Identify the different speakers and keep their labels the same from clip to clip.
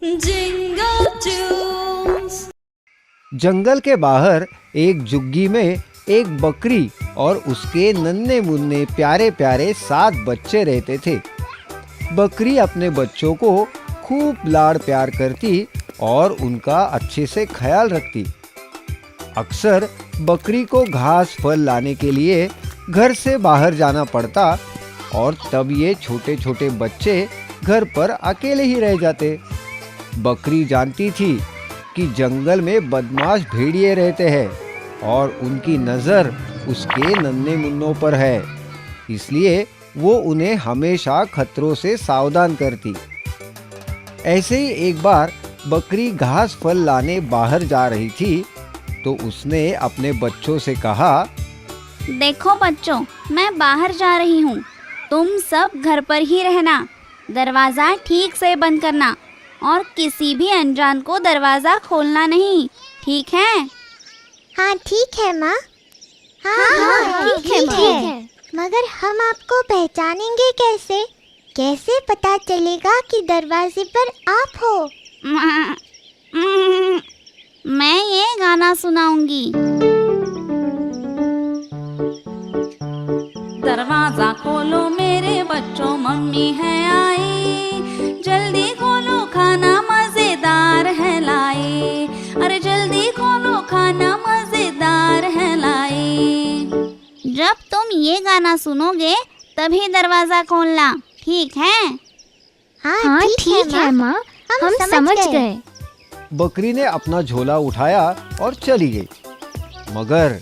Speaker 1: Jingle tunes।
Speaker 2: जंगल के बाहर एक झुग्गी में एक बकरी और उसके नन्हे मुन्ने प्यारे प्यारे 7 बच्चे रहते थे। बकरी अपने बच्चों को खूब लाड़ प्यार करती और उनका अच्छे से ख्याल रखती। अक्सर बकरी को घास फल लाने के लिए घर से बाहर जाना पड़ता और तब ये छोटे छोटे बच्चे घर पर अकेले ही रह जाते। बकरी जानती थी कि जंगल में बदमाश भेड़िए रहते हैं और उनकी नज़र उसके नन्हे मुन्नों पर है, इसलिए वो उन्हें हमेशा खतरों से सावधान करती। ऐसे ही एक बार बकरी घास फल लाने बाहर जा रही थी तो उसने अपने बच्चों से कहा,
Speaker 3: देखो बच्चों, मैं बाहर जा रही हूँ, तुम सब घर पर ही रहना, दरवाज़ा ठीक से बंद करना और किसी भी अनजान को दरवाज़ा खोलना नहीं, ठीक है?
Speaker 4: हाँ ठीक है माँ। हाँ ठीक है। मगर हम आपको पहचानेंगे कैसे? कैसे पता चलेगा कि दरवाजे पर आप हो?
Speaker 3: मैं ये गाना सुनाऊंगी।
Speaker 1: दरवाजा खोलो मेरे बच्चों, मम्मी है आई, जल्दी खोलो खाना मजेदार है लाई, अरे जल्दी खोलो खाना मजेदार है लाई।
Speaker 3: जब तुम ये गाना सुनोगे तभी दरवाज़ा खोलना, ठीक है?
Speaker 4: हाँ ठीक है माँ, हम समझ गए।
Speaker 2: बकरी ने अपना झोला उठाया और चली गई। मगर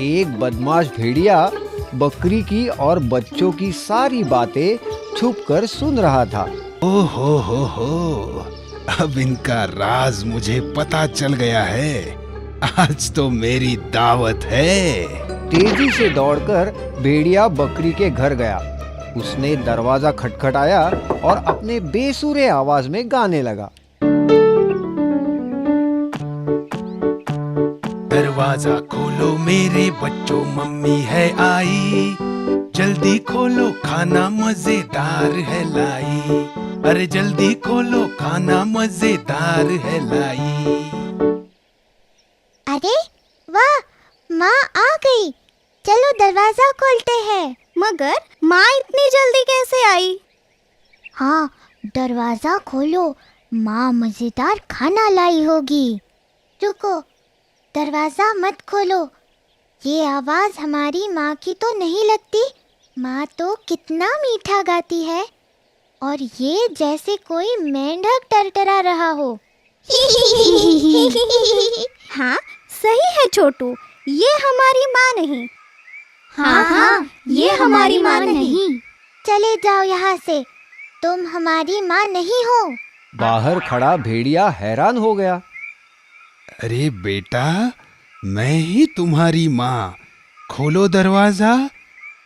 Speaker 2: एक बदमाश भेड़िया बकरी की और बच्चों की सारी बातें छुपकर सुन रहा था।
Speaker 5: हो, अब इनका राज मुझे पता चल गया है। आज तो मेरी दावत है।
Speaker 2: तेजी से दौड़कर भेड़िया बकरी के घर गया। उसने दरवाजा खटखटाया और अपने बेसुरे आवाज में गाने लगा।
Speaker 5: दरवाजा खोलो मेरे बच्चों, मम्मी है आई, जल्दी खोलो खाना मजेदार है लाई, अरे जल्दी खोलो खाना मजेदार है लाई।
Speaker 4: अरे वाह, माँ आ गई, चलो दरवाजा खोलते हैं।
Speaker 3: मगर माँ इतनी जल्दी कैसे आई?
Speaker 4: हाँ, दरवाजा खोलो, माँ मजेदार खाना लाई होगी। रुको, दरवाजा मत खोलो, ये आवाज हमारी माँ की तो नहीं लगती। माँ तो कितना मीठा गाती है और ये जैसे कोई मेंढक टरटरा रहा हो।
Speaker 3: हाँ सही है छोटू, ये हमारी माँ नहीं।
Speaker 4: हाँ, ये हमारी माँ नहीं। चले जाओ यहाँ से, तुम हमारी माँ नहीं हो।
Speaker 2: बाहर खड़ा भेड़िया हैरान हो गया।
Speaker 5: अरे बेटा, मैं ही तुम्हारी माँ, खोलो दरवाजा।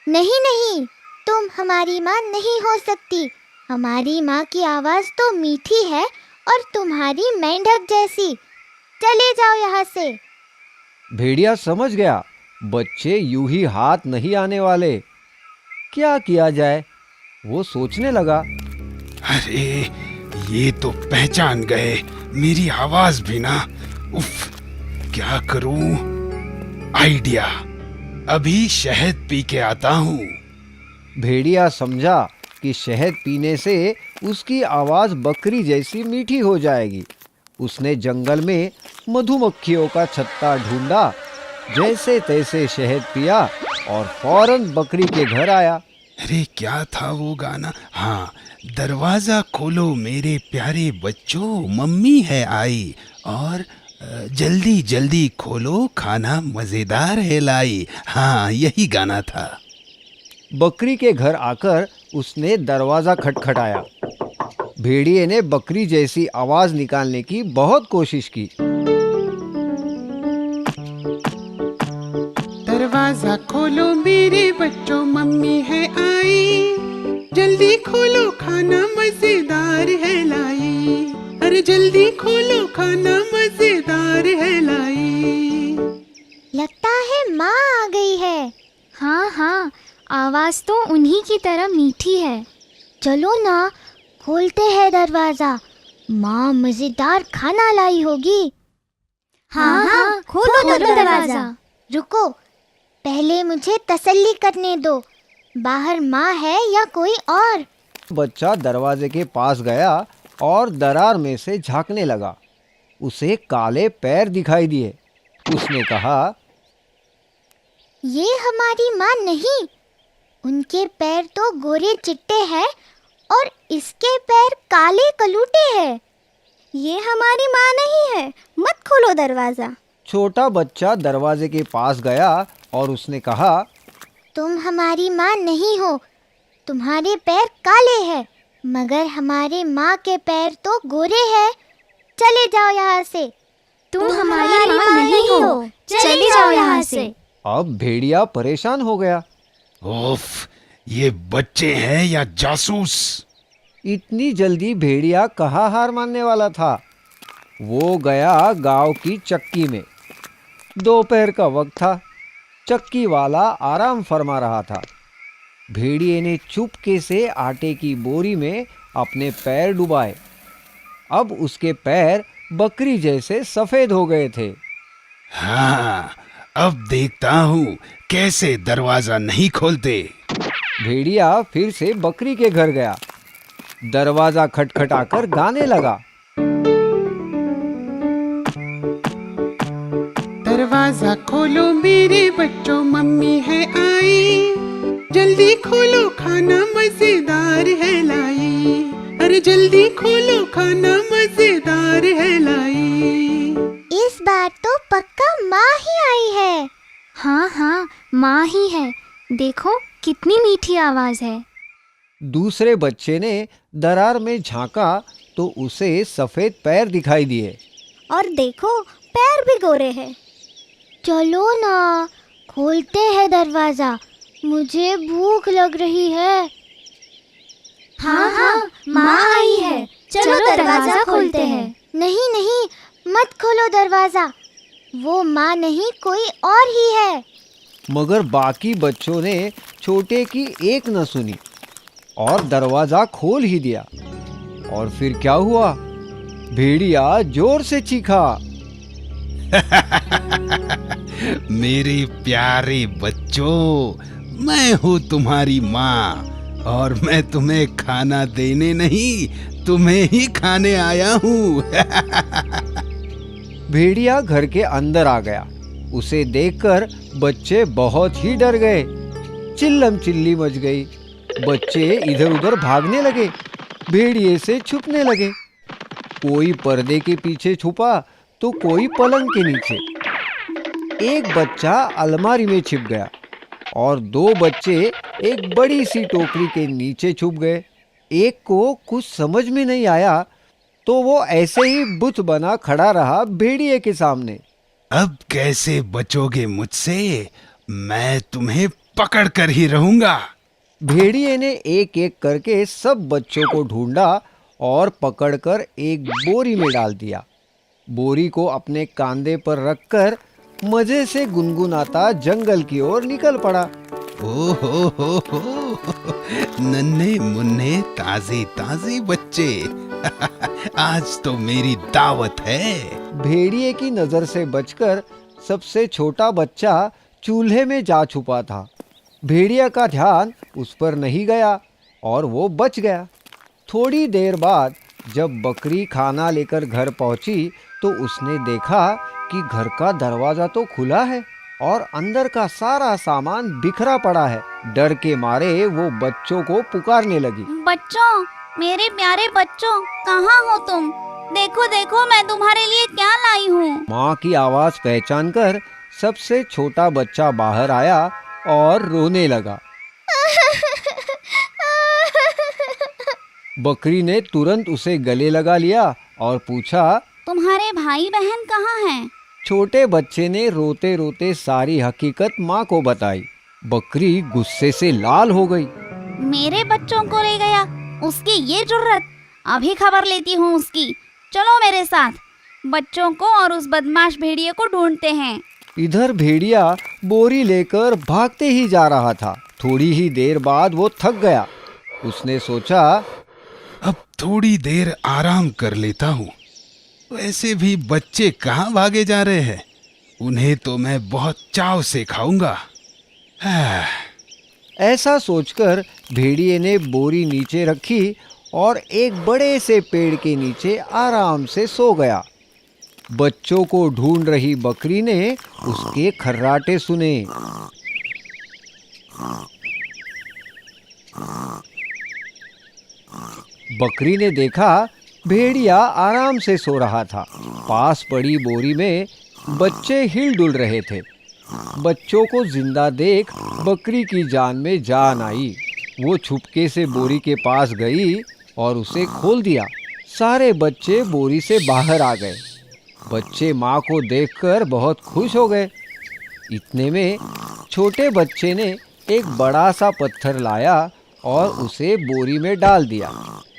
Speaker 4: नहीं, तुम हमारी माँ नहीं हो सकती। हमारी माँ की आवाज तो मीठी है और तुम्हारी मेंढक जैसी। चले जाओ यहाँ से।
Speaker 2: भेड़िया समझ गया बच्चे यूं ही हाथ नहीं आने वाले। क्या किया जाए, वो सोचने लगा।
Speaker 5: अरे ये तो पहचान गए मेरी आवाज भी ना। उफ, क्या करूं? आइडिया, अभी शहद पी के आता हूँ।
Speaker 2: भेड़िया समझा कि शहद पीने से उसकी आवाज बकरी जैसी मीठी हो जाएगी। उसने जंगल में मधुमक्खियों का छत्ता ढूंढा, जैसे तैसे शहद पिया और फौरन बकरी के घर आया।
Speaker 5: अरे क्या था वो गाना? हाँ, दरवाजा खोलो मेरे प्यारे बच्चों, मम्मी है आई, और जल्दी जल्दी खोलो खाना मजेदार है लाई। हाँ, यही गाना था।
Speaker 2: बकरी के घर आकर उसने दरवाजा खटखटाया। भेड़िए ने बकरी जैसी आवाज निकालने की बहुत कोशिश की।
Speaker 5: दरवाजा खोलो मेरे बच्चों, मम्मी है आई, जल्दी खोलो खाना मजेदार है लाई, अरे जल्दी खोलो खाना मजेदार है लाई।
Speaker 4: लगता है माँ आ गई है।
Speaker 6: हाँ, आवाज तो उन्हीं की तरह मीठी है।
Speaker 4: चलो ना, खोलते हैं दरवाजा। माँ मजेदार खाना लाई होगी।
Speaker 6: हाँ हाँ, खोलो दरवाजा।
Speaker 4: रुको, पहले मुझे तसल्ली करने दो। बाहर माँ है या कोई और?
Speaker 2: बच्चा दरवाजे के पास गया और दरार में से झांकने लगा। उसे काले पैर दिखाई दिए। उसने कहा,
Speaker 4: ये हमारी माँ नहीं, उनके पैर तो गोरे चिट्टे हैं और इसके पैर काले कलूटे हैं।
Speaker 3: ये हमारी माँ नहीं है, मत खोलो दरवाजा।
Speaker 2: छोटा बच्चा दरवाजे के पास गया और उसने कहा,
Speaker 4: तुम हमारी माँ नहीं हो, तुम्हारे पैर काले हैं, मगर हमारे माँ के पैर तो गोरे हैं। चले जाओ यहाँ से।
Speaker 6: तुम हमारी माँ नहीं हो, चले जाओ यहाँ से।
Speaker 2: अब भेड़िया परेशान हो गया।
Speaker 5: ओफ, ये बच्चे हैं या जासूस?
Speaker 2: इतनी जल्दी भेड़िया कहाँ हार मानने वाला था। वो गया गांव की चक्की में। दोपहर का वक्त था। चक्की वाला आराम फरमा रहा था। भेड़िए ने चुपके से आटे की बोरी में अपने पैर डुबाए। अब उसके पैर बकरी जैसे सफेद हो गए थे।
Speaker 5: हाँ, अब देखता हूँ कैसे दरवाजा नहीं खोलते।
Speaker 2: भेड़िया फिर से बकरी के घर गया। दरवाजा खटखटाकर गाने लगा।
Speaker 7: दरवाजा खोलो मेरे बच्चों, मम्मी है आई। जल्दी खोलो, खाना मजेदार है लाई। अरे जल्दी खोलो, खाना मजेदार है लाई।
Speaker 4: इस बार तो पक्का माँ ही आई है।
Speaker 6: हाँ हाँ, माँ ही है। देखो कितनी मीठी आवाज है।
Speaker 2: दूसरे बच्चे ने दरार में झांका तो उसे सफेद पैर दिखाई दिए।
Speaker 3: और देखो, पैर भी गोरे हैं।
Speaker 4: चलो ना, खोलते हैं दरवाजा, मुझे भूख लग रही है।
Speaker 6: हाँ हाँ, माँ आई है। चलो दरवाजा खोलते हैं।
Speaker 4: नहीं नहीं, मत खोलो दरवाजा, वो माँ नहीं कोई और ही है।
Speaker 2: मगर बाकी बच्चों ने छोटे की एक न सुनी और दरवाजा खोल ही दिया। और फिर क्या हुआ? भेड़िया जोर से चीखा।
Speaker 5: मेरे प्यारे बच्चों, मैं हूँ तुम्हारी माँ और मैं तुम्हें खाना देने नहीं, तुम्हें ही खाने आया हूँ।
Speaker 2: भेड़िया घर के अंदर आ गया। उसे देखकर बच्चे बहुत ही डर गए। चिल्लम चिल्ली मच गई। बच्चे इधर उधर भागने लगे, भेड़िए से छुपने लगे। कोई पर्दे के पीछे छुपा तो कोई पलंग के नीचे। एक बच्चा अलमारी में छिप गया और दो बच्चे एक बड़ी सी टोकरी के नीचे छुप गए। एक को कुछ समझ में नहीं आया तो वो ऐसे ही बुत बना खड़ा रहा भेड़िए के सामने।
Speaker 5: अब कैसे बचोगे मुझसे? मैं तुम्हें पकड़ कर ही रहूंगा।
Speaker 2: भेड़िए ने एक एक करके सब बच्चों को ढूंढा और पकड़कर एक बोरी में डाल दिया। बोरी को अपने कांधे पर रखकर मजे से गुनगुनाता जंगल की ओर निकल पड़ा।
Speaker 5: ओ हो, नन्हे मुन्ने ताजे ताजे बच्चे। आज तो मेरी दावत है।
Speaker 2: भेड़िए की नजर से बचकर सबसे छोटा बच्चा चूल्हे में जा छुपा था। भेड़िया का ध्यान उस पर नहीं गया और वो बच गया। थोड़ी देर बाद जब बकरी खाना लेकर घर पहुंची तो उसने देखा कि घर का दरवाजा तो खुला है और अंदर का सारा सामान बिखरा पड़ा है। डर के मारे वो बच्चों को पुकारने लगी।
Speaker 3: बच्चों, मेरे प्यारे बच्चों, कहाँ हो तुम? देखो देखो, मैं तुम्हारे लिए क्या लाई हूँ।
Speaker 2: माँ की आवाज पहचान कर सबसे छोटा बच्चा बाहर आया और रोने लगा। बकरी ने तुरंत उसे गले लगा लिया और पूछा,
Speaker 3: तुम्हारे भाई बहन कहाँ हैं?
Speaker 2: छोटे बच्चे ने रोते रोते सारी हकीकत माँ को बताई। बकरी गुस्से से लाल हो गई।
Speaker 3: मेरे बच्चों को ले गया, उसकी ये जुर्रत! अभी खबर लेती हूँ उसकी। चलो मेरे साथ, बच्चों को और उस बदमाश भेड़िए को ढूंढते हैं।
Speaker 2: इधर भेड़िया बोरी लेकर भागते ही जा रहा था। थोड़ी ही देर बाद वो थक गया। उसने सोचा,
Speaker 5: अब थोड़ी देर आराम कर लेता हूँ। वैसे भी बच्चे कहाँ भागे जा रहे हैं, उन्हें तो मैं बहुत चाव से खाऊंगा। हाँ।
Speaker 2: ऐसा सोचकर भेड़िए ने बोरी नीचे रखी और एक बड़े से पेड़ के नीचे आराम से सो गया। बच्चों को ढूंढ रही बकरी ने उसके खर्राटे सुने। बकरी ने देखा भेड़िया आराम से सो रहा था। पास पड़ी बोरी में बच्चे हिल डुल रहे थे। बच्चों को जिंदा देख बकरी की जान में जान आई। वो छुपके से बोरी के पास गई और उसे खोल दिया। सारे बच्चे बोरी से बाहर आ गए। बच्चे माँ को देखकर बहुत खुश हो गए। इतने में छोटे बच्चे ने एक बड़ा सा पत्थर लाया और उसे बोरी में डाल दिया।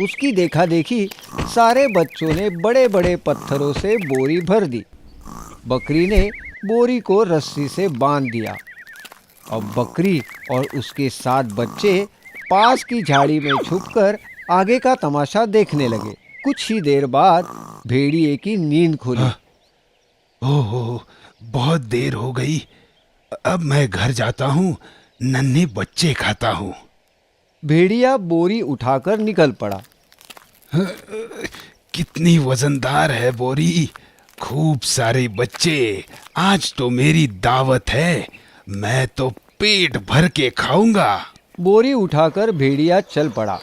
Speaker 2: उसकी देखा देखी सारे बच्चों ने बड़े बड़े पत्थरों से बोरी भर दी। बकरी ने बोरी को रस्सी से बांध दिया। अब बकरी और उसके 7 बच्चे पास की झाड़ी में छुपकर आगे का तमाशा देखने लगे। कुछ ही देर बाद भेड़िए की नींद खुली।
Speaker 5: ओहो, बहुत देर हो गई। अब मैं घर जाता हूँ, नन्हे बच्चे खाता हूँ।
Speaker 2: भेड़िया बोरी उठाकर निकल पड़ा।
Speaker 5: कितनी वजनदार है बोरी। खूब सारे बच्चे, आज तो मेरी दावत है। मैं तो पेट भर के खाऊंगा।
Speaker 2: बोरी उठाकर भेड़िया चल पड़ा,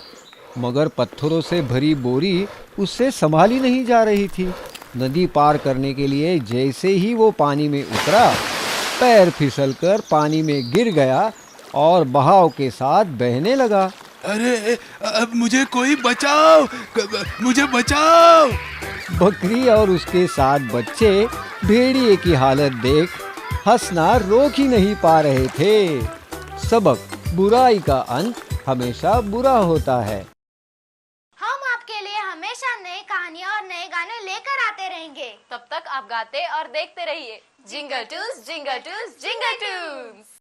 Speaker 2: मगर पत्थरों से भरी बोरी उससे संभाली नहीं जा रही थी। नदी पार करने के लिए जैसे ही वो पानी में उतरा, पैर फिसलकर पानी में गिर गया और बहाव के साथ बहने लगा।
Speaker 5: अरे, अब मुझे कोई बचाओ, मुझे बचाओ।
Speaker 2: बकरी और उसके 7 बच्चे भेड़िए की हालत देख हंसना रोक ही नहीं पा रहे थे। सबक, बुराई का अंत हमेशा बुरा होता है।
Speaker 6: हम आपके लिए हमेशा नई कहानियाँ और नए गाने लेकर आते रहेंगे।
Speaker 8: तब तक आप गाते और देखते रहिए जिंगल टूस जिंगल टूस जिंगल टूस।